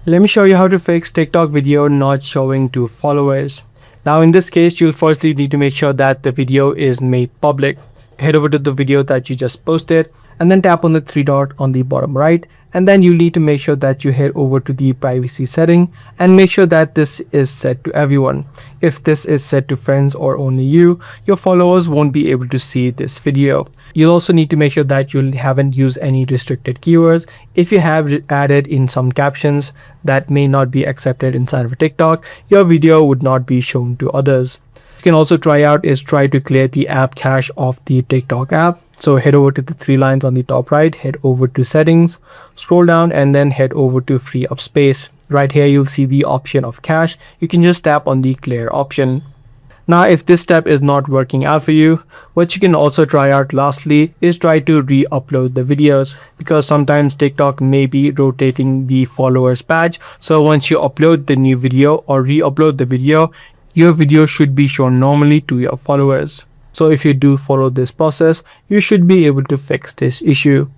Let me show you how to fix TikTok video not showing to followers. Now in this case, you'll firstly need to make sure that the video is made public. Head over to the video that you just posted and then tap on the three dot on the bottom right, and then you need to make sure that you head over to the privacy setting and make sure that this is set to everyone. If this is set to friends or only you, your followers won't be able to see this video. You'll also need to make sure that you haven't used any restricted keywords. If you have added in some captions that may not be accepted inside of TikTok, your video would not be shown to others. You can also try to clear the app cache of the TikTok app. So head over to the three lines on the top right, head over to settings, scroll down and then head over to free up space. Right here you'll see the option of cache. You can just tap on the clear option. Now if this step is not working out for you, what you can also try out lastly is try to re-upload the videos, because sometimes TikTok may be rotating the followers badge. So once you upload the new video or re-upload the video, your video should be shown normally to your followers. So if you do follow this process, you should be able to fix this issue.